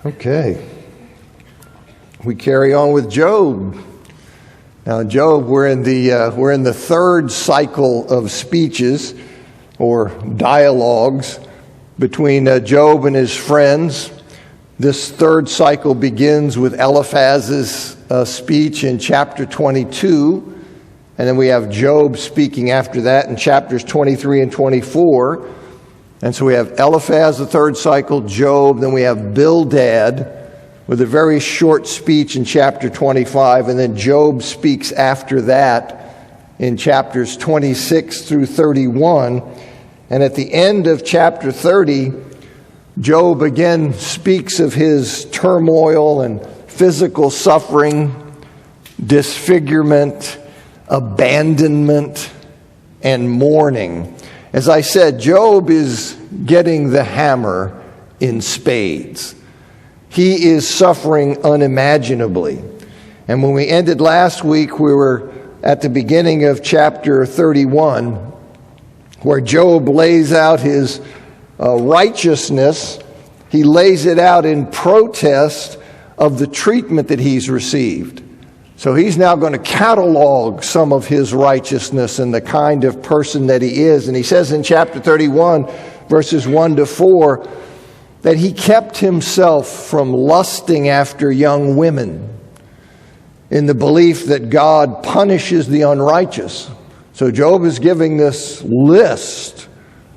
Okay. We carry on with Job. Now, Job, we're in the third cycle of speeches or dialogues between Job and his friends. This third cycle begins with Eliphaz's speech in chapter 22, and then we have Job speaking after that in chapters 23 and 24. And so we have Eliphaz, the third cycle, Job, then we have Bildad with a very short speech in chapter 25, and then Job speaks after that in chapters 26 through 31. And at the end of chapter 30, Job again speaks of his turmoil and physical suffering, disfigurement, abandonment, and mourning. As I said, Job is getting the hammer in spades. He is suffering unimaginably. And when we ended last week, we were at the beginning of chapter 31, where Job lays out his righteousness. He lays it out in protest of the treatment that he's received. So he's now going to catalog some of his righteousness and the kind of person that he is. And he says in chapter 31, verses 1 to 4, that he kept himself from lusting after young women in the belief that God punishes the unrighteous. So Job is giving this list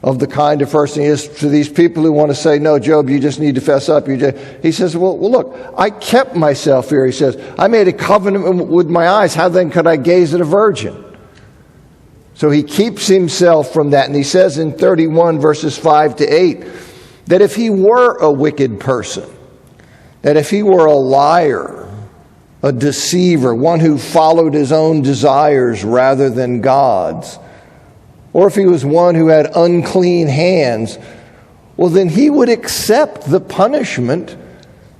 of the kind of person he is to these people who want to say, no, Job, you just need to fess up. He says, well, look, I kept myself here. He says, I made a covenant with my eyes. How then could I gaze at a virgin? So he keeps himself from that. And he says in 31 verses 5 to 8, that if he were a wicked person, that if he were a liar, a deceiver, one who followed his own desires rather than God's, or if he was one who had unclean hands, well, then he would accept the punishment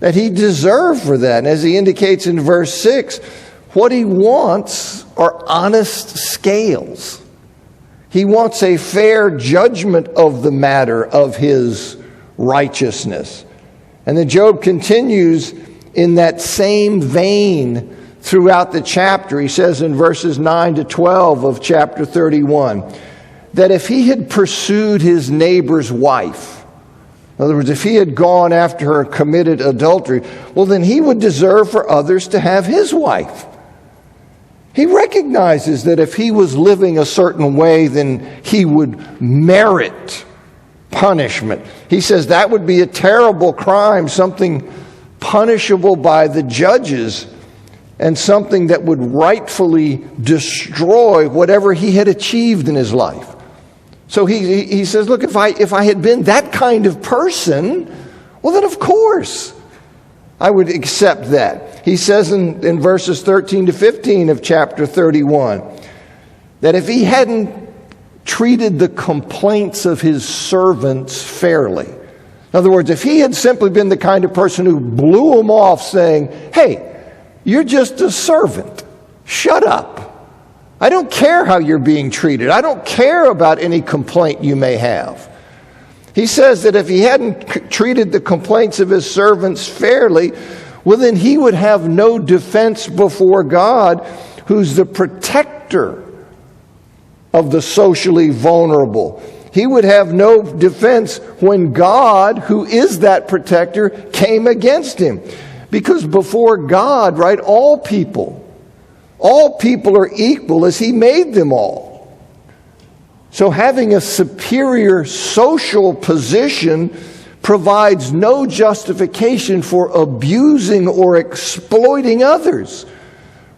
that he deserved for that. And as he indicates in verse 6, what he wants are honest scales. He wants a fair judgment of the matter of his righteousness. And then Job continues in that same vein throughout the chapter. He says in verses 9 to 12 of chapter 31, that if he had pursued his neighbor's wife, in other words, if he had gone after her and committed adultery, well, then he would deserve for others to have his wife. He recognizes that if he was living a certain way, then he would merit punishment. He says that would be a terrible crime, something punishable by the judges, and something that would rightfully destroy whatever he had achieved in his life. So he says, look, if I had been that kind of person, well, then of course I would accept that. He says in verses 13 to 15 of chapter 31 that if he hadn't treated the complaints of his servants fairly, in other words, if he had simply been the kind of person who blew them off saying, hey, you're just a servant, shut up. I don't care how you're being treated. I don't care about any complaint you may have. He says that if he hadn't treated the complaints of his servants fairly, well, then he would have no defense before God, who's the protector of the socially vulnerable. He would have no defense when God, who is that protector, came against him. Because before God, right, all people are equal as he made them all. So having a superior social position provides no justification for abusing or exploiting others.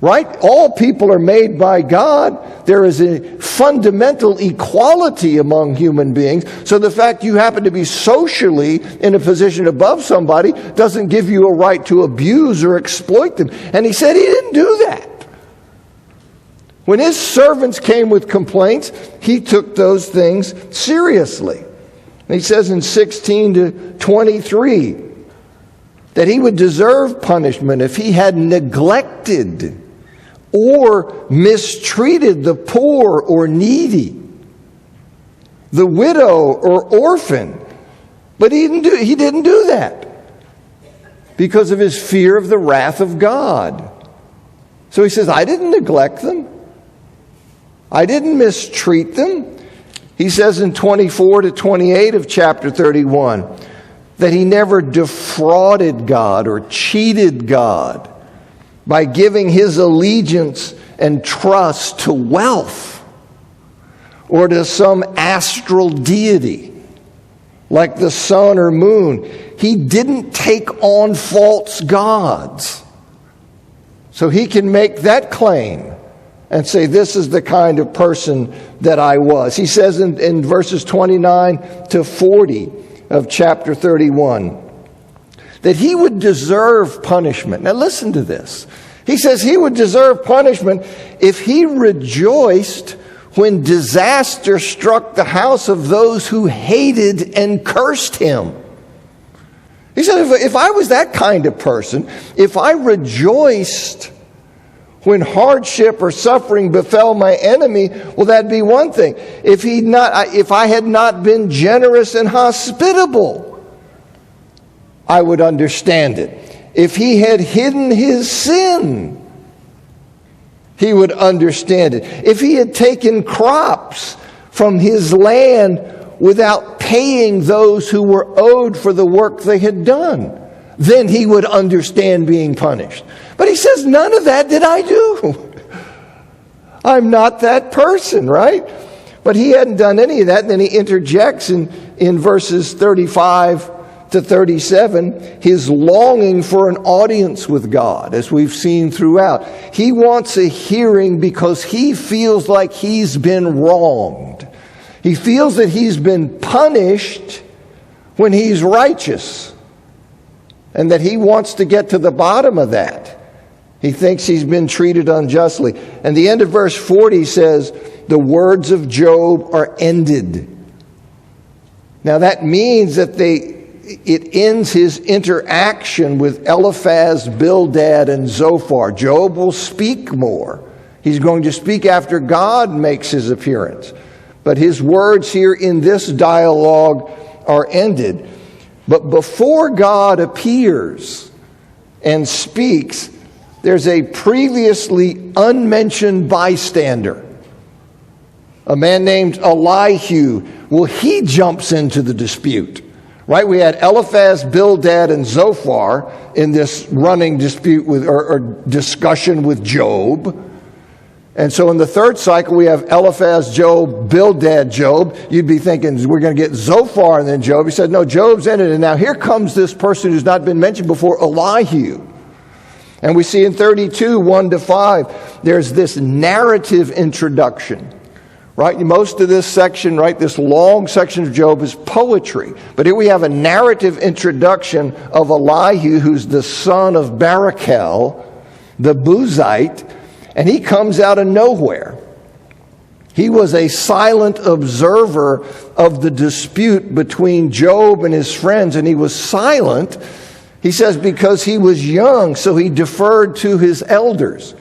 Right? All people are made by God. There is a fundamental equality among human beings. So the fact you happen to be socially in a position above somebody doesn't give you a right to abuse or exploit them. And he said he didn't do that. When his servants came with complaints, he took those things seriously. And he says in 16 to 23 that he would deserve punishment if he had neglected or mistreated the poor or needy, the widow or orphan. But he didn't do that. because of his fear of the wrath of God. So he says, I didn't neglect them. I didn't mistreat them. He says in 24 to 28 of chapter 31 that he never defrauded God or cheated God by giving his allegiance and trust to wealth or to some astral deity like the sun or moon. He didn't take on false gods. So he can make that claim and say, this is the kind of person that I was. He says in verses 29 to 40 of chapter 31 that he would deserve punishment. Now listen to this. He says he would deserve punishment if he rejoiced when disaster struck the house of those who hated and cursed him. He said, if I was that kind of person, if I rejoiced when hardship or suffering befell my enemy, well, that'd be one thing. If I had not been generous and hospitable, I would understand it. If he had hidden his sin, he would understand it. If he had taken crops from his land without paying those who were owed for the work they had done, then he would understand being punished. But he says, none of that did I do. I'm not that person, right? But he hadn't done any of that. And then he interjects in verses 35 to 37 his longing for an audience with God, as we've seen throughout. He wants a hearing because he feels like he's been wronged. He feels that he's been punished when he's righteous, and that he wants to get to the bottom of that. He thinks he's been treated unjustly. And the end of verse 40 says, the words of Job are ended. Now that means that it ends his interaction with Eliphaz, Bildad, and Zophar. Job will speak more. He's going to speak after God makes his appearance. But his words here in this dialogue are ended. But before God appears and speaks, there's a previously unmentioned bystander, a man named Elihu. Well, he jumps into the dispute, right? We had Eliphaz, Bildad, and Zophar in this running dispute or discussion with Job. And so in the third cycle, we have Eliphaz, Job, Bildad, Job. You'd be thinking, we're going to get Zophar and then Job. He said, no, Job's in it. And now here comes this person who's not been mentioned before, Elihu. And we see in 32, 1 to 5, there's this narrative introduction, right? Most of this section, right, this long section of Job is poetry. But here we have a narrative introduction of Elihu, who's the son of Barachel, the Buzite, and he comes out of nowhere. He was a silent observer of the dispute between Job and his friends, and he was silent, he says, because he was young, so he deferred to his elders.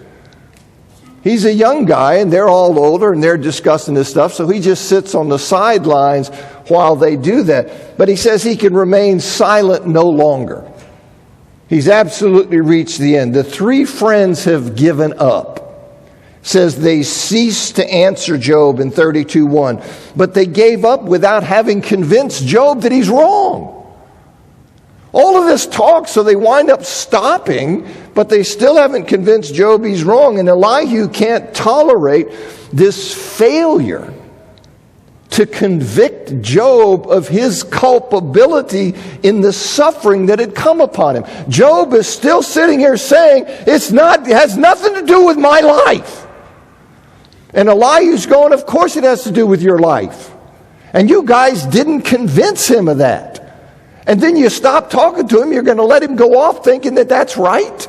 He's a young guy, and they're all older, and they're discussing this stuff, so he just sits on the sidelines while they do that. But he says he can remain silent no longer. He's absolutely reached the end. The three friends have given up. Says they ceased to answer Job in 32:1, but they gave up without having convinced Job that he's wrong. All of this talk, so they wind up stopping, but they still haven't convinced Job he's wrong. And Elihu can't tolerate this failure to convict Job of his culpability in the suffering that had come upon him. Job is still sitting here saying, it has nothing to do with my life. And Elihu's going, of course it has to do with your life. And you guys didn't convince him of that. And then you stop talking to him, you're going to let him go off thinking that that's right?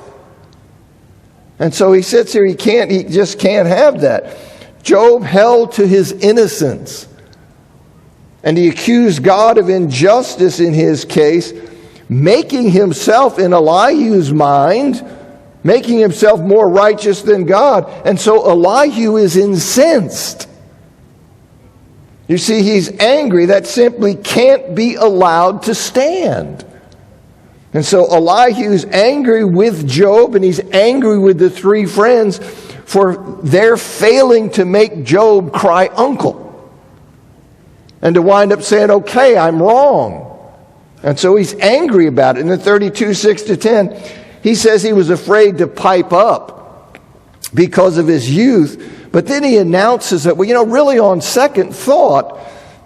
And so he sits here, he just can't have that. Job held to his innocence. And he accused God of injustice in his case, making himself, in Elihu's mind, making himself more righteous than God. And so Elihu is incensed. You see, he's angry. That simply can't be allowed to stand. And so Elihu's angry with Job, and he's angry with the three friends for their failing to make Job cry uncle. And to wind up saying, okay, I'm wrong. And so he's angry about it. And in 32, 6-10, he says he was afraid to pipe up because of his youth. But then he announces that, well, really on second thought,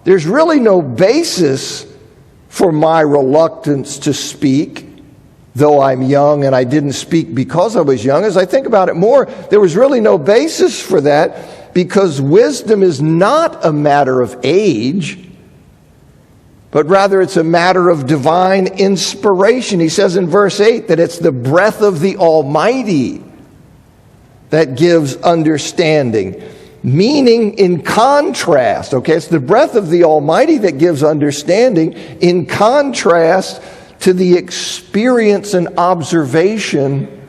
there's really no basis for my reluctance to speak, though I'm young and I didn't speak because I was young. As I think about it more, there was really no basis for that because wisdom is not a matter of age, but rather it's a matter of divine inspiration. He says in verse 8 that it's the breath of the Almighty that gives understanding. Meaning in contrast, okay, it's the breath of the Almighty that gives understanding in contrast to the experience and observation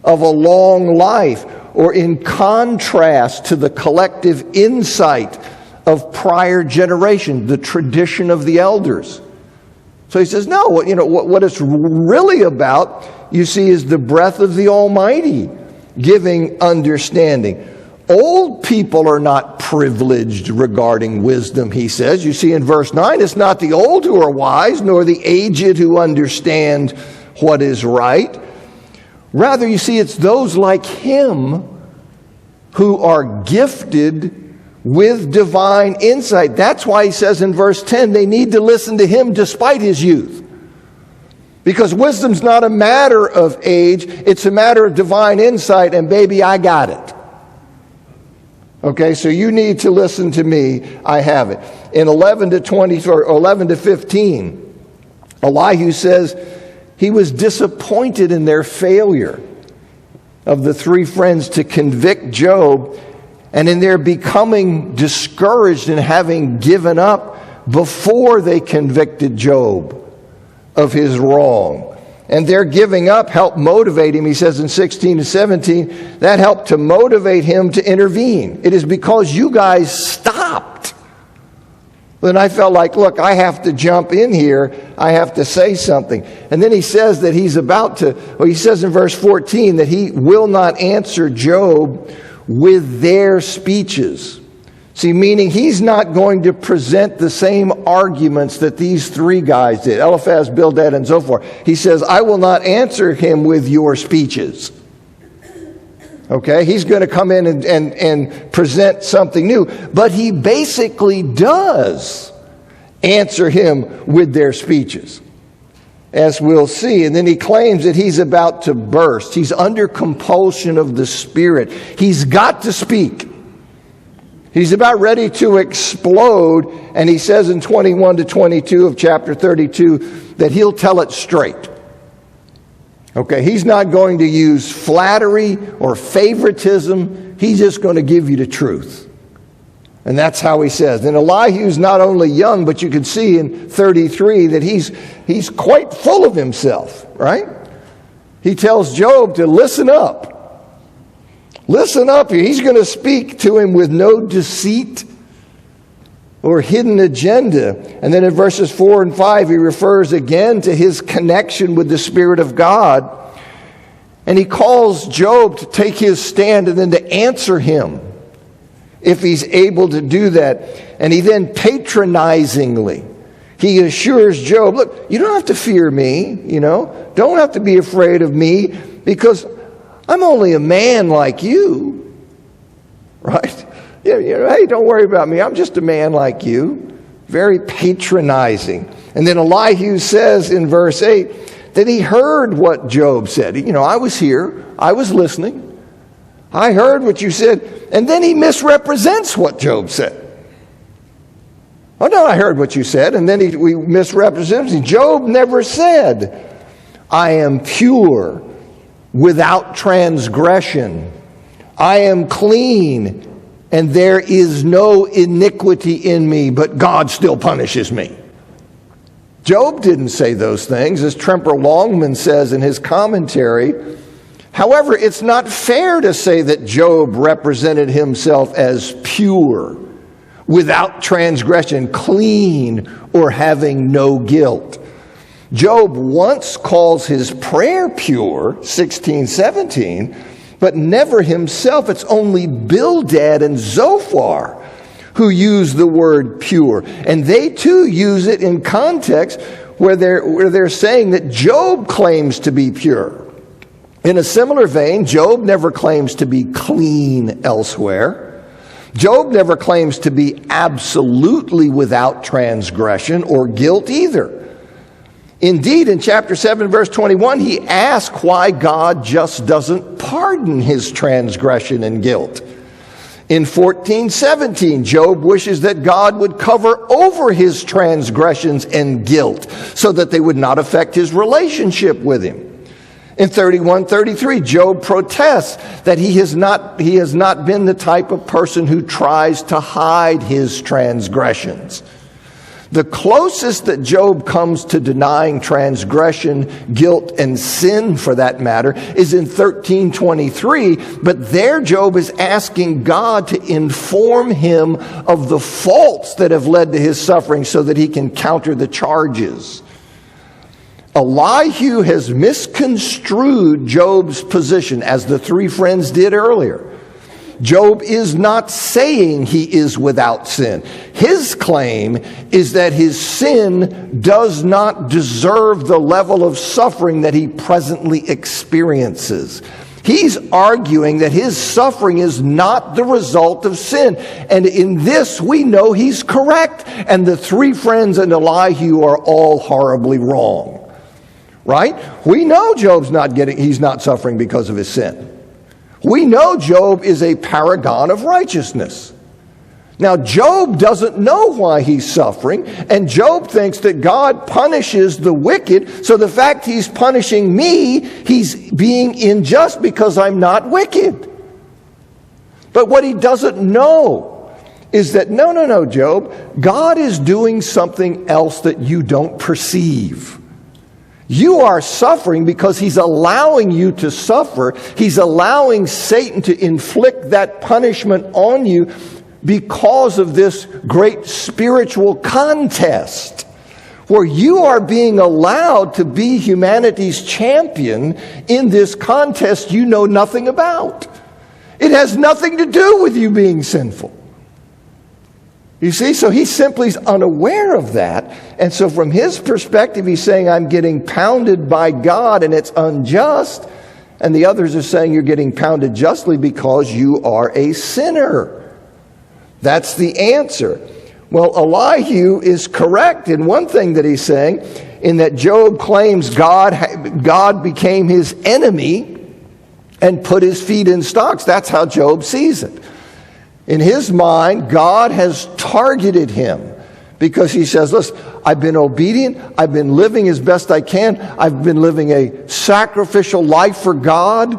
of a long life, or in contrast to the collective insight of prior generation, the tradition of the elders. So he says, no, what it's really about, you see, is the breath of the Almighty giving understanding. Old people are not privileged regarding wisdom, he says. You see in verse 9, it's not the old who are wise, nor the aged who understand what is right. Rather, you see, it's those like him who are gifted with divine insight. That's why he says in verse 10, they need to listen to him despite his youth. Because wisdom's not a matter of age, it's a matter of divine insight, and baby, I got it. Okay, so you need to listen to me. I have it. In 11 to 15, Elihu says he was disappointed in their failure of the three friends to convict Job, and in their becoming discouraged and having given up before they convicted Job of his wrong. And their giving up helped motivate him. He says in 16 to 17, that helped to motivate him to intervene. It is because you guys stopped. Then I felt like, look, I have to jump in here. I have to say something. And then he says that he says in verse 14 that he will not answer Job with their speeches. See, meaning he's not going to present the same arguments that these three guys did, Eliphaz, Bildad, and so forth. He says, I will not answer him with your speeches. Okay, he's going to come in and present something new. But he basically does answer him with their speeches, as we'll see. And then he claims that he's about to burst. He's under compulsion of the Spirit. He's got to speak. He's about ready to explode, and he says in 21 to 22 of chapter 32 that he'll tell it straight. Okay, he's not going to use flattery or favoritism. He's just going to give you the truth. And that's how he says. And Elihu's not only young, but you can see in 33 that he's quite full of himself, right? He tells Job to listen up. Listen up here. He's going to speak to him with no deceit or hidden agenda. And then in verses 4 and 5, he refers again to his connection with the Spirit of God. And he calls Job to take his stand and then to answer him if he's able to do that. And he then patronizingly, he assures Job, look, you don't have to fear me, Don't have to be afraid of me because I'm only a man like you, right? Hey, don't worry about me. I'm just a man like you. Very patronizing. And then Elihu says in verse 8 that he heard what Job said. I was here. I was listening. I heard what you said. And then he misrepresents what Job said. Oh, no, I heard what you said. And then we misrepresent him. Job never said, I am pure, without transgression. I am clean, and there is no iniquity in me, but God still punishes me. Job didn't say those things, as Tremper Longman says in his commentary. However, it's not fair to say that Job represented himself as pure, without transgression, clean, or having no guilt. Job once calls his prayer pure, 16:17, but never himself. It's only Bildad and Zophar who use the word pure. And they too use it in context where they're saying that Job claims to be pure. In a similar vein, Job never claims to be clean elsewhere. Job never claims to be absolutely without transgression or guilt either. Indeed, in chapter 7, verse 21, he asks why God just doesn't pardon his transgression and guilt. In 14:17, Job wishes that God would cover over his transgressions and guilt so that they would not affect his relationship with him. In 31:33, Job protests that he has not been the type of person who tries to hide his transgressions. The closest that Job comes to denying transgression, guilt, and sin for that matter is in 13:23, but there Job is asking God to inform him of the faults that have led to his suffering so that he can counter the charges. Elihu has misconstrued Job's position, as the three friends did earlier. Job is not saying he is without sin. His claim is that his sin does not deserve the level of suffering that he presently experiences. He's arguing that his suffering is not the result of sin. And in this, we know he's correct. And the three friends and Elihu are all horribly wrong. Right? We know he's not suffering because of his sin. We know Job is a paragon of righteousness. Now, Job doesn't know why he's suffering, and Job thinks that God punishes the wicked, so the fact he's punishing me, he's being unjust because I'm not wicked. But what he doesn't know is that, no, Job, God is doing something else that you don't perceive. You are suffering because he's allowing you to suffer. He's allowing Satan to inflict that punishment on you because of this great spiritual contest where you are being allowed to be humanity's champion in this contest you know nothing about. It has nothing to do with you being sinful. You see, so he simply is unaware of that. And so from his perspective, he's saying, I'm getting pounded by God and it's unjust. And the others are saying you're getting pounded justly because you are a sinner. That's the answer. Well, Elihu is correct in one thing that he's saying, in that Job claims God became his enemy and put his feet in stocks. That's how Job sees it. In his mind, God has targeted him because he says, listen, I've been obedient. I've been living as best I can. I've been living a sacrificial life for God,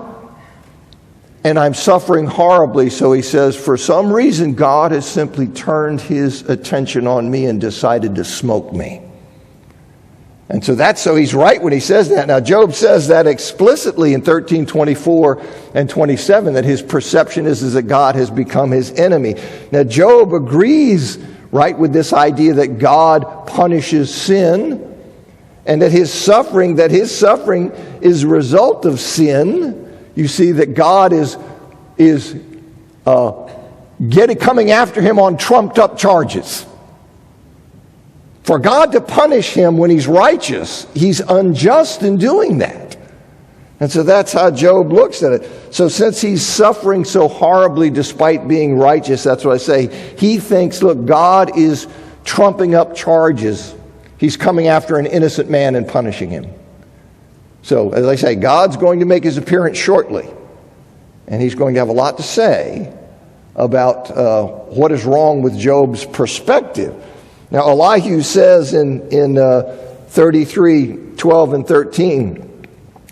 and I'm suffering horribly. So he says, for some reason, God has simply turned his attention on me and decided to smoke me. And so he's right when he says that. Now, Job says that explicitly in 13:24 and 27, that his perception is that God has become his enemy. Now, Job agrees, right, with this idea that God punishes sin and that his suffering is a result of sin. You see that God is coming after him on trumped up charges. For God to punish him when he's righteous, he's unjust in doing that. And so that's how Job looks at it. So since he's suffering so horribly despite being righteous, that's what I say, he thinks, look, God is trumping up charges. He's coming after an innocent man and punishing him. So, as I say, God's going to make his appearance shortly. And he's going to have a lot to say about what is wrong with Job's perspective. Now, Elihu says in 33:12 and 13,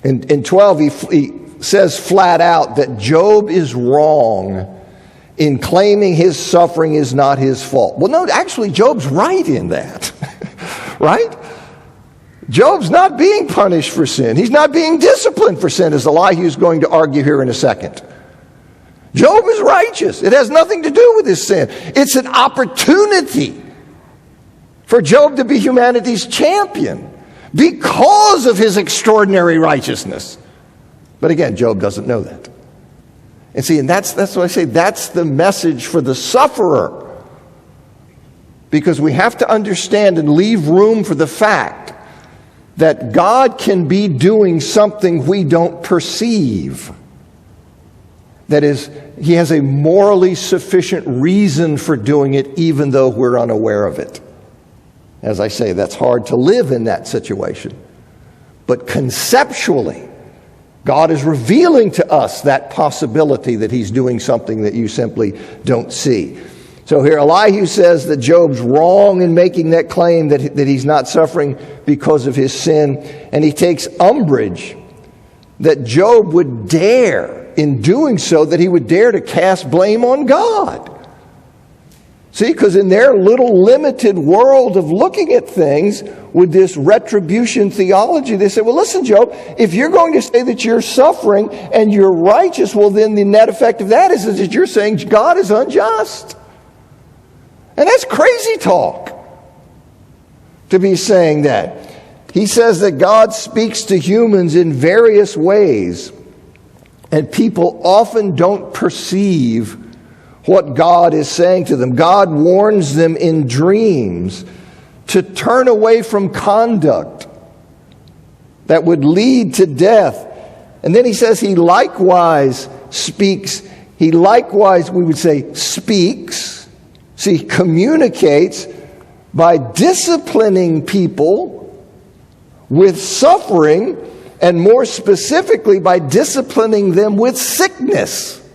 in 12 he says flat out that Job is wrong in claiming his suffering is not his fault. Well, no, actually, Job's right in that, right? Job's not being punished for sin. He's not being disciplined for sin, as Elihu is going to argue here in a second. Job is righteous. It has nothing to do with his sin. It's an opportunity for Job to be humanity's champion. because of his extraordinary righteousness. But again, Job doesn't know that. And see, and that's what I say, that's the message for the sufferer. Because we have to understand and leave room for the fact that God can be doing something we don't perceive. That is, he has a morally sufficient reason for doing it, even though we're unaware of it. As I say, that's hard to live in that situation. But conceptually, God is revealing to us that possibility that he's doing something that you simply don't see. So here Elihu says that Job's wrong in making that claim that he's not suffering because of his sin. And he takes umbrage that Job would dare, in doing so, that he would dare to cast blame on God. See, because in their little limited world of looking at things with this retribution theology, they say, well, listen, Job, if you're going to say that you're suffering and you're righteous, well, then the net effect of that is that you're saying God is unjust. And that's crazy talk to be saying that. He says that God speaks to humans in various ways, and people often don't perceive what God is saying to them. God warns them in dreams to turn away from conduct that would lead to death. And then he says he likewise speaks. He likewise, we would say, speaks. See, communicates by disciplining people with suffering, and more specifically by disciplining them with sickness.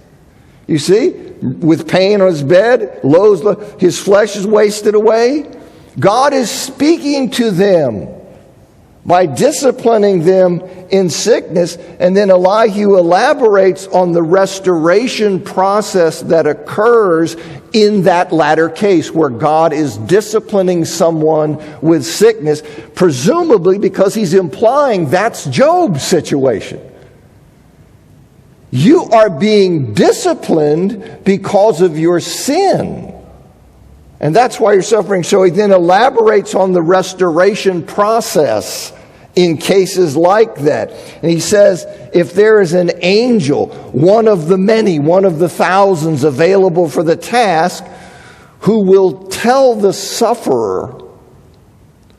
You see? With pain on his bed, his flesh is wasted away. God is speaking to them by disciplining them in sickness. And then Elihu elaborates on the restoration process that occurs in that latter case, where God is disciplining someone with sickness, presumably because he's implying that's Job's situation. You are being disciplined because of your sin. And that's why you're suffering. So he then elaborates on the restoration process in cases like that. And he says, if there is an angel, one of the many, one of the thousands available for the task, who will tell the sufferer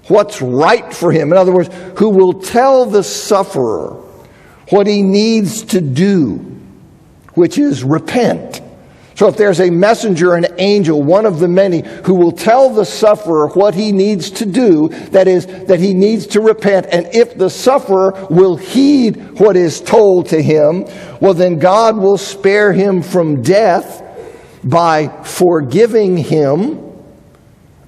what's right for him. In other words, who will tell the sufferer what he needs to do, which is repent. So if there's a messenger, an angel, one of the many, who will tell the sufferer what he needs to do, that is, that he needs to repent, and if the sufferer will heed what is told to him, well, then God will spare him from death by forgiving him,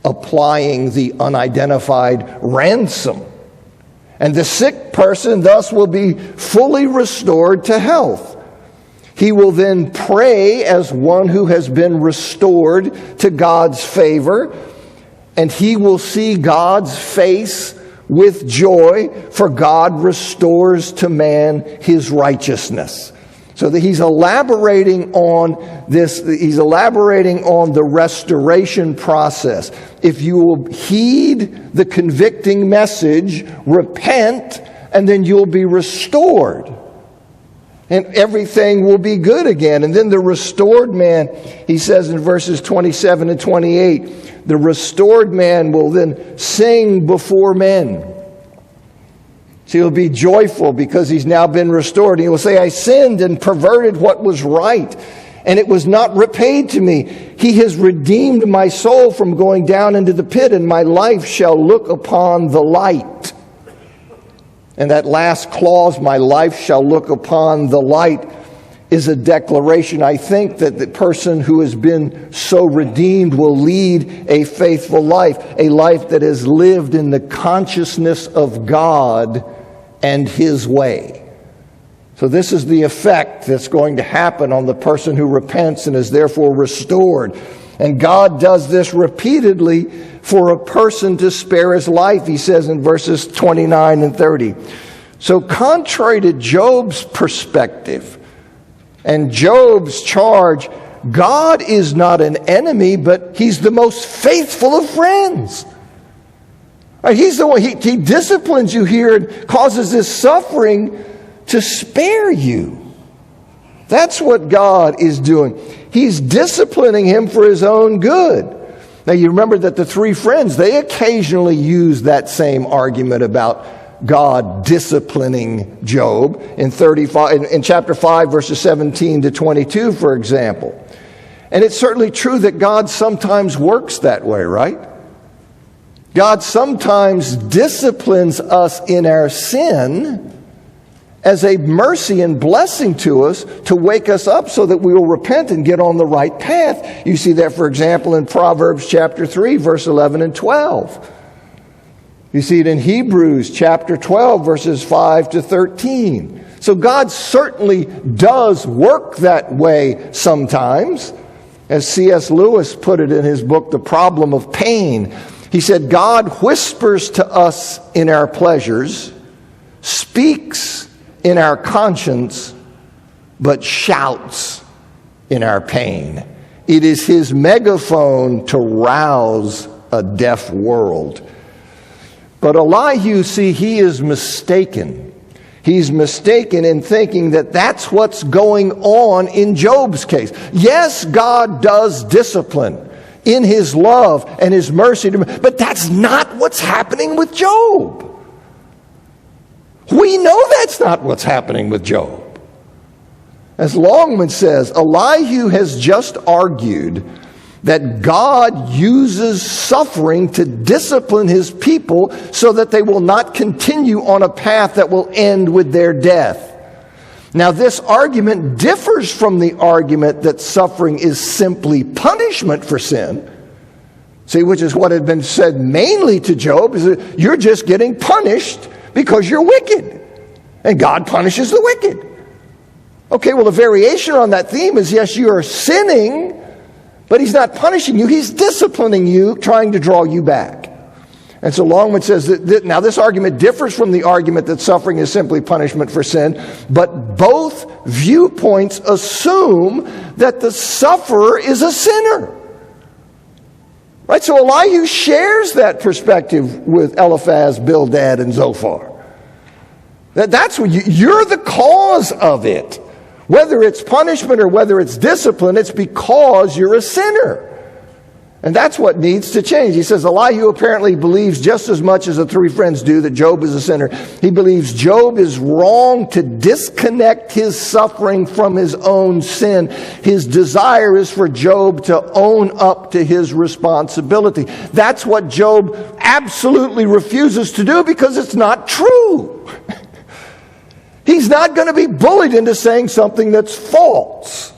applying the unidentified ransom. And the sick person thus will be fully restored to health. He will then pray as one who has been restored to God's favor, and he will see God's face with joy, for God restores to man his righteousness. So that he's elaborating on this, he's elaborating on the restoration process. If you will heed the convicting message, repent, and then you'll be restored. And everything will be good again. And then the restored man, he says in verses 27 and 28, the restored man will then sing before men. So he'll be joyful because he's now been restored. He will say, I sinned and perverted what was right, and it was not repaid to me. He has redeemed my soul from going down into the pit, and my life shall look upon the light. And that last clause, my life shall look upon the light, is a declaration, I think, that the person who has been so redeemed will lead a faithful life, a life that is lived in the consciousness of God and his way. So this is the effect that's going to happen on the person who repents and is therefore restored. And God does this repeatedly for a person to spare his life, he says in verses 29 and 30. So contrary to Job's perspective and Job's charge, God is not an enemy, but he's the most faithful of friends. Right? He's the one, he disciplines you here and causes this suffering to spare you. That's what God is doing. He's disciplining him for his own good. Now you remember that the three friends, they occasionally use that same argument about God disciplining Job in chapter 5, verses 17 to 22, for example. And it's certainly true that God sometimes works that way, right? God sometimes disciplines us in our sin as a mercy and blessing to us to wake us up so that we will repent and get on the right path. You see that, for example, in Proverbs chapter 3, verse 11 and 12. You see it in Hebrews chapter 12, verses 5 to 13. So God certainly does work that way sometimes. As C.S. Lewis put it in his book, The Problem of Pain, he said, God whispers to us in our pleasures, speaks in our conscience, but shouts in our pain. It is his megaphone to rouse a deaf world. But Elihu, see, he is mistaken. He's mistaken in thinking that that's what's going on in Job's case. Yes, God does discipline in his love and his mercy, but that's not what's happening with Job. We know that's not what's happening with Job. As Longman says, Elihu has just argued that God uses suffering to discipline his people so that they will not continue on a path that will end with their death. Now, this argument differs from the argument that suffering is simply punishment for sin. See, which is what had been said mainly to Job, is that you're just getting punished because you're wicked. And God punishes the wicked. Okay, well, a variation on that theme is, yes, you are sinning, but he's not punishing you. He's disciplining you, trying to draw you back. And so Longman says that now this argument differs from the argument that suffering is simply punishment for sin, but both viewpoints assume that the sufferer is a sinner. Right? So Elihu shares that perspective with Eliphaz, Bildad, and Zophar. That's what you're the cause of it. Whether it's punishment or whether it's discipline, it's because you're a sinner. And that's what needs to change. He says Elihu apparently believes just as much as the three friends do that Job is a sinner. He believes Job is wrong to disconnect his suffering from his own sin. His desire is for Job to own up to his responsibility. That's what Job absolutely refuses to do because it's not true. He's not going to be bullied into saying something that's false.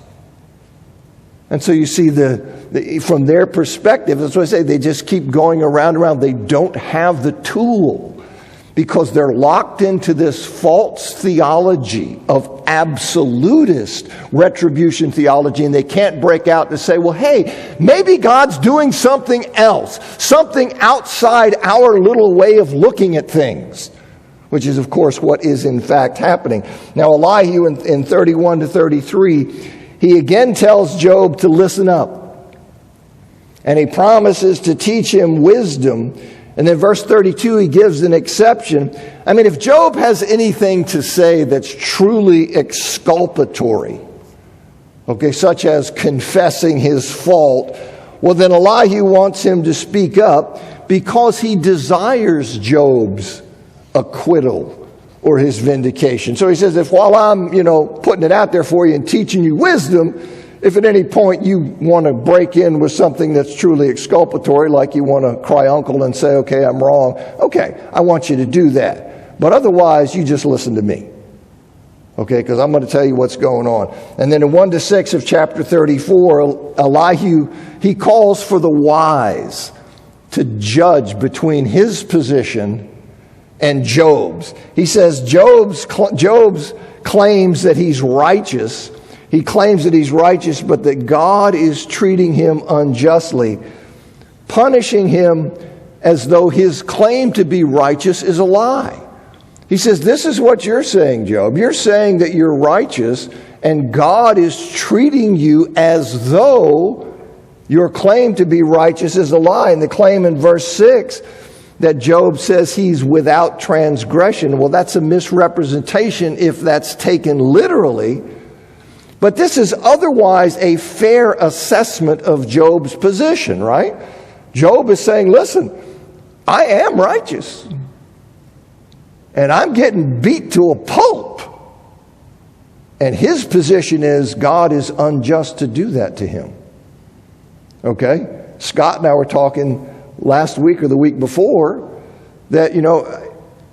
And so you see from their perspective, that's what I say, they just keep going around. They don't have the tool because they're locked into this false theology of absolutist retribution theology, and they can't break out to say, well, hey, maybe God's doing something else, something outside our little way of looking at things, which is, of course, what is in fact happening. Now, Elihu in 31 to 33, he again tells Job to listen up. And he promises to teach him wisdom. And then verse 32, he gives an exception. I mean, if Job has anything to say that's truly exculpatory, okay, such as confessing his fault, well, then Elihu wants him to speak up because he desires Job's acquittal or his vindication. So he says, if while I'm, putting it out there for you and teaching you wisdom, if at any point you want to break in with something that's truly exculpatory, like you want to cry uncle and say, okay, I'm wrong, okay, I want you to do that. But otherwise, you just listen to me. Okay, because I'm going to tell you what's going on. And then in 1 to 6 of chapter 34, Elihu, he calls for the wise to judge between his position and Job's. He says Job's claims that he's righteous. He claims that he's righteous, but that God is treating him unjustly, punishing him as though his claim to be righteous is a lie. He says, this is what you're saying, Job. You're saying that you're righteous, and God is treating you as though your claim to be righteous is a lie. And the claim in verse 6 that Job says he's without transgression. Well, that's a misrepresentation if that's taken literally. But this is otherwise a fair assessment of Job's position, right? Job is saying, listen, I am righteous. And I'm getting beat to a pulp. And his position is God is unjust to do that to him. Okay? Scott and I were talking last week or the week before that,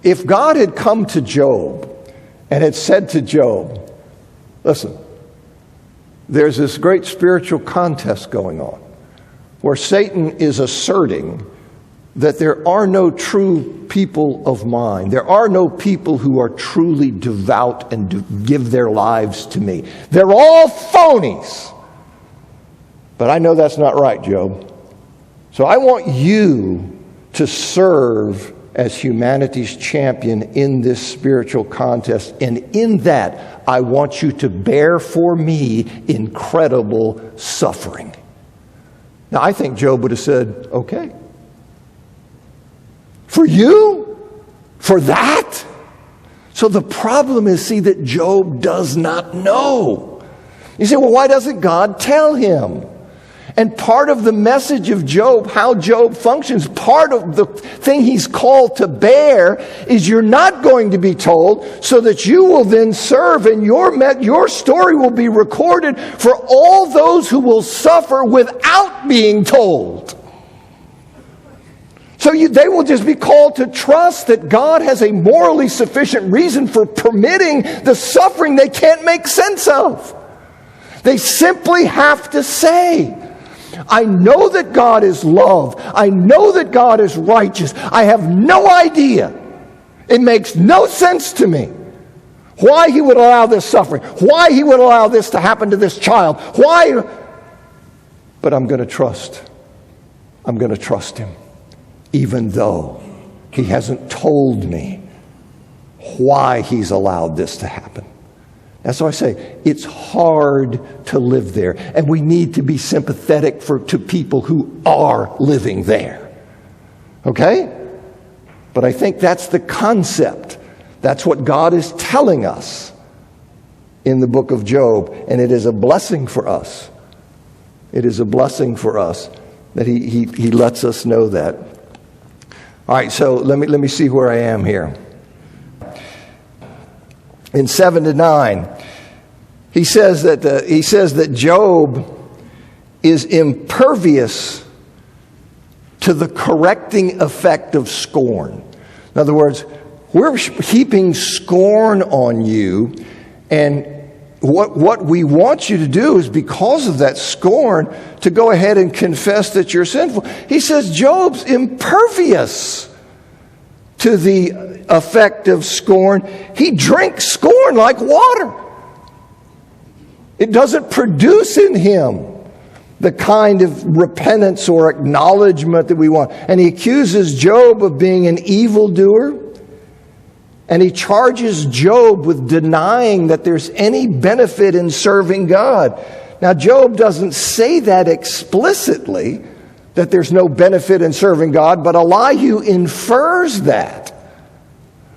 if God had come to Job and had said to Job, listen, there's this great spiritual contest going on where Satan is asserting that there are no true people of mine. There are no people who are truly devout and give their lives to me. They're all phonies. But I know that's not right, Job. So I want you to serve as humanity's champion in this spiritual contest. And in that, I want you to bear for me incredible suffering. Now, I think Job would have said, okay. For you? For that? So the problem is, see, that Job does not know. You say, well, why doesn't God tell him? And part of the message of Job, how Job functions, part of the thing he's called to bear is you're not going to be told, so that you will then serve and your story will be recorded for all those who will suffer without being told. So they will just be called to trust that God has a morally sufficient reason for permitting the suffering they can't make sense of. They simply have to say, I know that God is love. I know that God is righteous. I have no idea. It makes no sense to me why he would allow this suffering, why he would allow this to happen to this child, why. But I'm going to trust. I'm going to trust him, even though he hasn't told me why he's allowed this to happen. That's why I say it's hard to live there. And we need to be sympathetic to people who are living there. Okay? But I think that's the concept. That's what God is telling us in the book of Job. And it is a blessing for us. It is a blessing for us that he lets us know that. All right, so let me see where I am here. In 7-9, he says that Job is impervious to the correcting effect of scorn. In other words, we're heaping scorn on you, and what we want you to do is, because of that scorn, to go ahead and confess that you're sinful. He says Job's impervious to the effect of scorn. He drinks scorn like water. It doesn't produce in him the kind of repentance or acknowledgement that we want. And he accuses Job of being an evildoer. And he charges Job with denying that there's any benefit in serving God. Now, Job doesn't say that explicitly, that there's no benefit in serving God, but Elihu infers that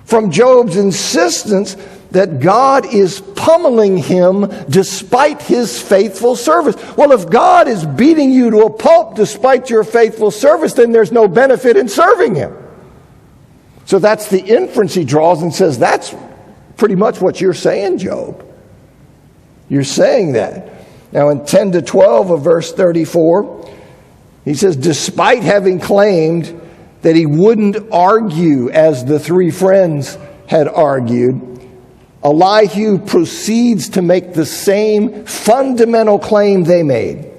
from Job's insistence that God is pummeling him despite his faithful service. Well, if God is beating you to a pulp despite your faithful service, then there's no benefit in serving him. So that's the inference he draws and says, that's pretty much what you're saying, Job. You're saying that. Now in 10-12 of verse 34, he says, despite having claimed that he wouldn't argue as the three friends had argued, Elihu proceeds to make the same fundamental claim they made.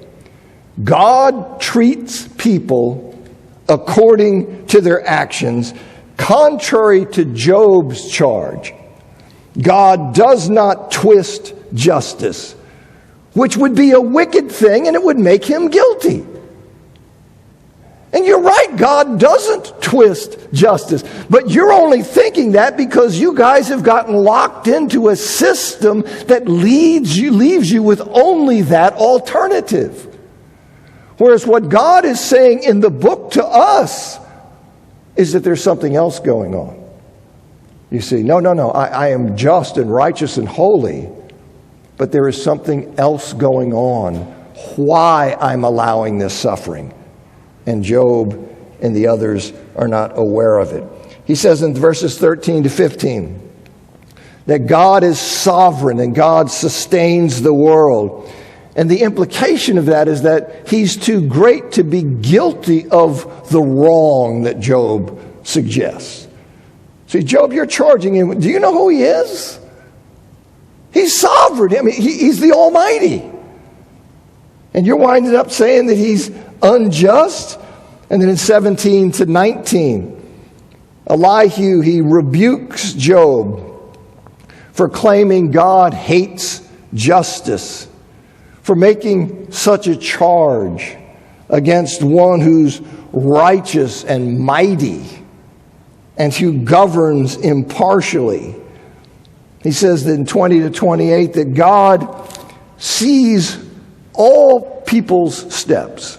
God treats people according to their actions, contrary to Job's charge. God does not twist justice, which would be a wicked thing and it would make him guilty. And you're right, God doesn't twist justice. But you're only thinking that because you guys have gotten locked into a system that leaves you with only that alternative. Whereas what God is saying in the book to us is that there's something else going on. You see, no, I am just and righteous and holy, but there is something else going on, why I'm allowing this suffering. And Job and the others are not aware of it. He says in verses 13 to 15 that God is sovereign and God sustains the world. And the implication of that is that he's too great to be guilty of the wrong that Job suggests. See, Job, you're charging him. Do you know who he is? He's sovereign. I mean, he's the Almighty. And you're winding up saying that he's unjust. And then in 17 to 19, Elihu, he rebukes Job for claiming God hates justice, for making such a charge against one who's righteous and mighty and who governs impartially. He says that in 20 to 28 that God sees all people's steps.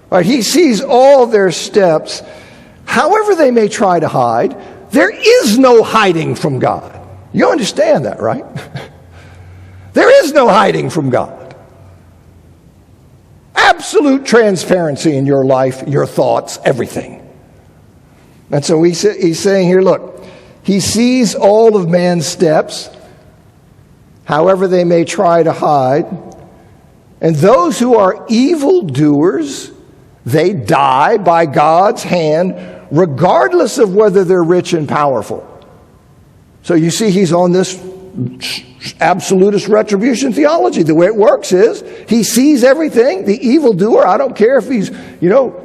Right? He sees all their steps, however they may try to hide. There is no hiding from God. You understand that, right? There is no hiding from God. Absolute transparency in your life, your thoughts, everything. And so he's saying here, look, he sees all of man's steps, however they may try to hide. And those who are evildoers, they die by God's hand, regardless of whether they're rich and powerful. So you see, he's on this absolutist retribution theology. The way it works is he sees everything. The evildoer, I don't care if he's,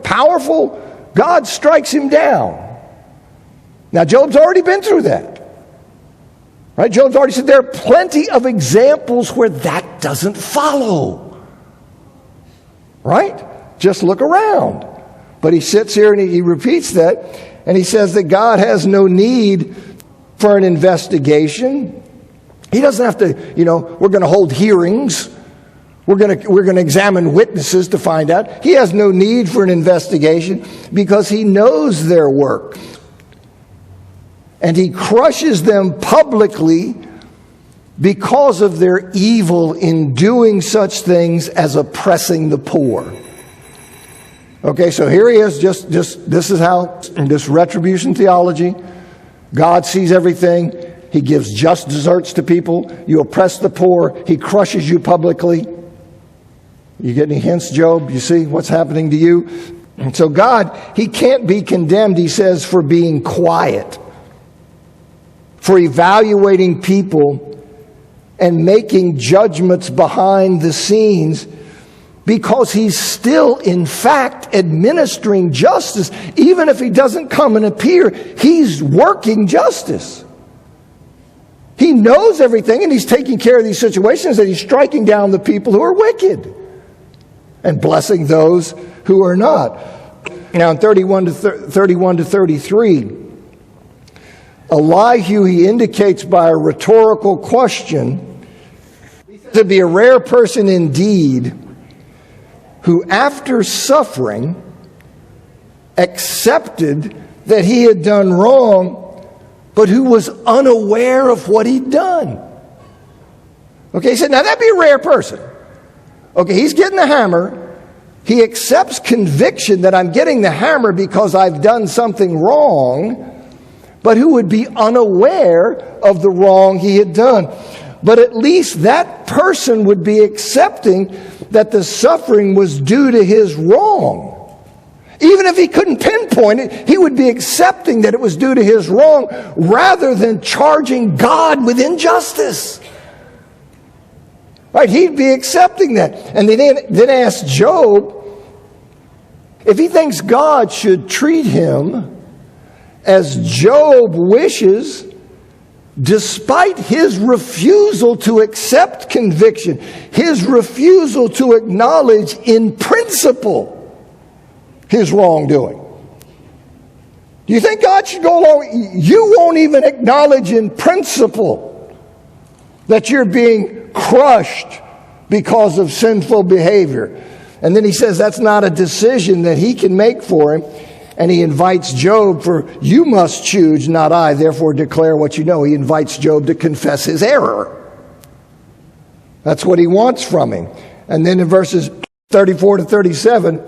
powerful, God strikes him down. Now, Job's already been through that. Right? Job's already said there are plenty of examples where that doesn't follow. Right? Just look around. But he sits here and he repeats that, and he says that God has no need for an investigation. He doesn't have to, we're going to hold hearings. We're going to examine witnesses to find out. He has no need for an investigation because he knows their work. And he crushes them publicly because of their evil in doing such things as oppressing the poor. Okay, so here he is, just this is how, in this retribution theology, God sees everything. He gives just deserts to people. You oppress the poor. He crushes you publicly. You get any hints, Job? You see what's happening to you? And so God, he can't be condemned, he says, for being quiet, for evaluating people and making judgments behind the scenes, because he's still, in fact, administering justice. Even if he doesn't come and appear, he's working justice. He knows everything, and he's taking care of these situations, that he's striking down the people who are wicked and blessing those who are not. Now, in 31 to 33, Elihu, he indicates by a rhetorical question, to be a rare person indeed, who after suffering accepted that he had done wrong, but who was unaware of what he'd done. Okay, he said, now that'd be a rare person. Okay, he's getting the hammer. He accepts conviction that I'm getting the hammer because I've done something wrong, but who would be unaware of the wrong he had done. But at least that person would be accepting that the suffering was due to his wrong. Even if he couldn't pinpoint it, he would be accepting that it was due to his wrong rather than charging God with injustice. Right? He'd be accepting that. And they then ask Job if he thinks God should treat him as Job wishes, despite his refusal to accept conviction, his refusal to acknowledge in principle his wrongdoing. Do you think God should go along? You won't even acknowledge in principle that you're being crushed because of sinful behavior. And then he says that's not a decision that he can make for him. And he invites Job for, you must choose, not I, therefore declare what you know. He invites Job to confess his error. That's what he wants from him. And then in verses 34 to 37,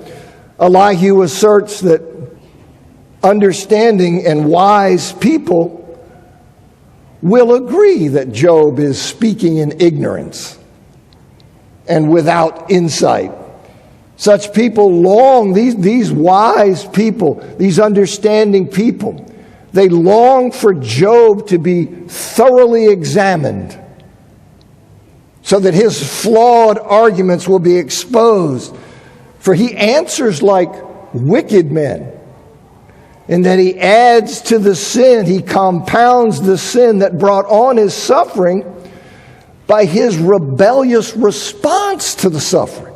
Elihu asserts that understanding and wise people will agree that Job is speaking in ignorance and without insight. Such people long, these wise people, these understanding people, they long for Job to be thoroughly examined so that his flawed arguments will be exposed. For he answers like wicked men, in that he adds to the sin, he compounds the sin that brought on his suffering by his rebellious response to the suffering.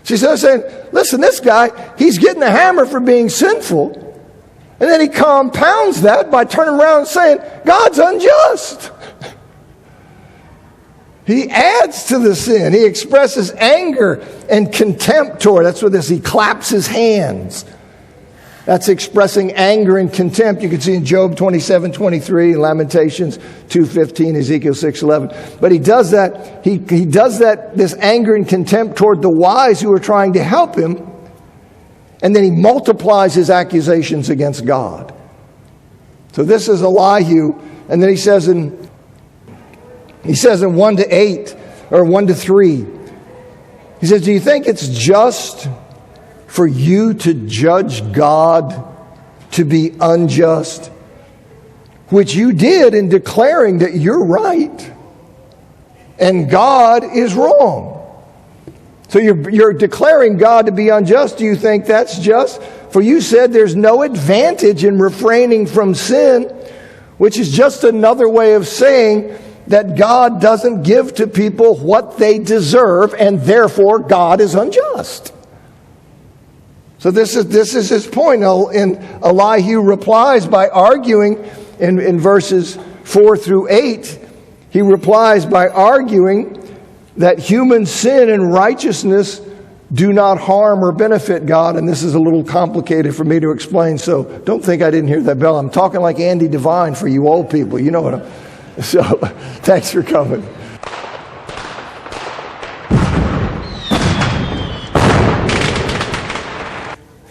She starts saying, listen, this guy, he's getting the hammer for being sinful. And then he compounds that by turning around and saying, God's unjust. He adds to the sin. He expresses anger and contempt toward it. That's what this, he claps his hands. That's expressing anger and contempt. You can see in Job 27:23, Lamentations 2:15, Ezekiel 6:11. But he does that. He does that. This anger and contempt toward the wise who are trying to help him, and then he multiplies his accusations against God. So this is Elihu, and then he says in 1-8 or 1-3, he says, "Do you think it's just for you to judge God to be unjust, which you did in declaring that you're right and God is wrong?" So you're declaring God to be unjust. Do you think that's just? For you said there's no advantage in refraining from sin, which is just another way of saying that God doesn't give to people what they deserve, and therefore God is unjust. So this is his point. And Elihu replies by arguing in verses 4 through 8. He replies by arguing that human sin and righteousness do not harm or benefit God. And this is a little complicated for me to explain, so don't think I didn't hear that bell. I'm talking like Andy Devine for you old people. You know what I'm... So thanks for coming.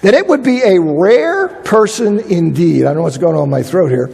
That it would be a rare person indeed. I don't know what's going on in my throat here.